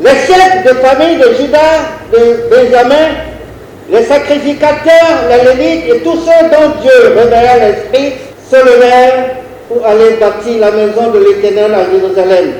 Les chefs de famille de Judas, de Benjamin, les sacrificateurs, les Lévites et tous ceux dont Dieu réveilla l'esprit se levèrent pour aller bâtir la maison de l'Éternel à Jérusalem.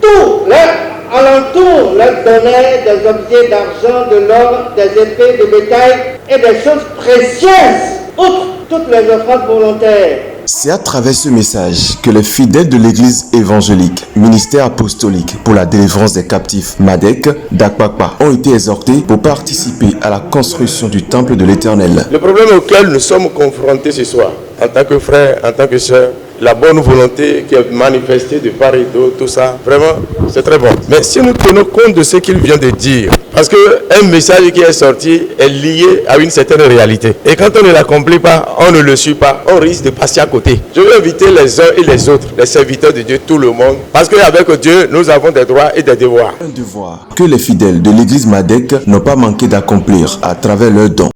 Tout leur alentour leur donnait des objets d'argent, de l'or, des épées, de bétail et des choses précieuses, outre toutes les offrandes volontaires. C'est à travers ce message que les fidèles de l'église évangélique, ministère apostolique pour la délivrance des captifs, MADEC, d'Akpakpa, ont été exhortés pour participer à la construction du temple de l'Éternel. Le problème auquel nous sommes confrontés ce soir, en tant que frères, en tant que sœurs, la bonne volonté qui est manifestée de part et d'autre, tout ça, vraiment, c'est très bon. Mais si nous tenons compte de ce qu'il vient de dire, parce qu'un message qui est sorti est lié à une certaine réalité. Et quand on ne l'accomplit pas, on ne le suit pas, on risque de passer à côté. Je veux inviter les uns et les autres, les serviteurs de Dieu, tout le monde, parce qu'avec Dieu, nous avons des droits et des devoirs. Un devoir que les fidèles de l'église MADEC n'ont pas manqué d'accomplir à travers leurs dons.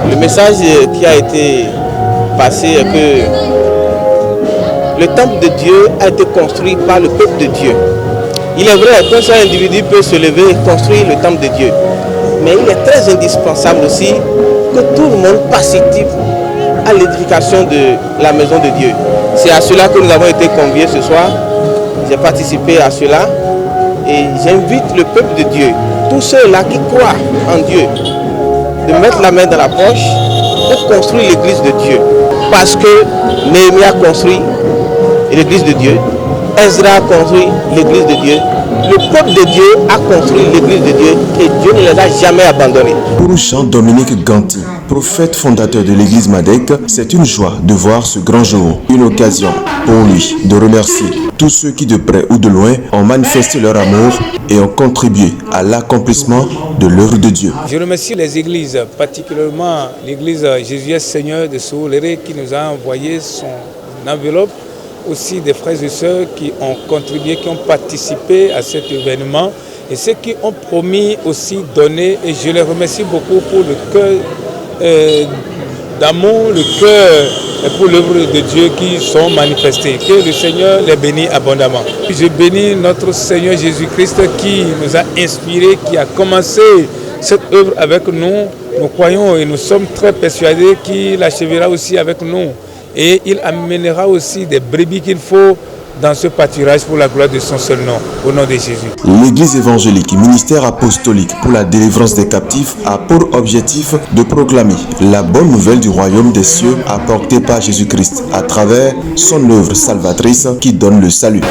Le message qui a été passé est que le temple de Dieu a été construit par le peuple de Dieu. Il est vrai qu'un seul individu peut se lever et construire le temple de Dieu. Mais il est très indispensable aussi que tout le monde participe à l'édification de la maison de Dieu. C'est à cela que nous avons été conviés ce soir. J'ai participé à cela et j'invite le peuple de Dieu, tous ceux-là qui croient en Dieu, de mettre la main dans la poche pour construire l'église de Dieu. Parce que Néhémie a construit l'église de Dieu, Ezra a construit l'église de Dieu, le peuple de Dieu a construit l'église de Dieu et Dieu ne les a jamais abandonnés. Pour Jean-Dominique Ganti, prophète fondateur de l'église MADEC, c'est une joie de voir ce grand jour, une occasion pour lui de remercier tous ceux qui de près ou de loin ont manifesté leur amour et ont contribué à l'accomplissement de l'œuvre de Dieu. Je remercie les églises, particulièrement l'église Jésus Seigneur de Souléré qui nous a envoyé son enveloppe, aussi des frères et sœurs qui ont contribué, qui ont participé à cet événement et ceux qui ont promis aussi donner, et je les remercie beaucoup pour le cœur d'amour, le cœur pour l'œuvre de Dieu qui sont manifestés. Que le Seigneur les bénisse abondamment. Je bénis notre Seigneur Jésus-Christ qui nous a inspirés, qui a commencé cette œuvre avec nous. Nous croyons et nous sommes très persuadés qu'il achèvera aussi avec nous. Et il amènera aussi des brebis qu'il faut dans ce pâturage pour la gloire de son seul nom, au nom de Jésus. L'église évangélique, ministère apostolique pour la délivrance des captifs, a pour objectif de proclamer la bonne nouvelle du royaume des cieux apportée par Jésus-Christ à travers son œuvre salvatrice qui donne le salut.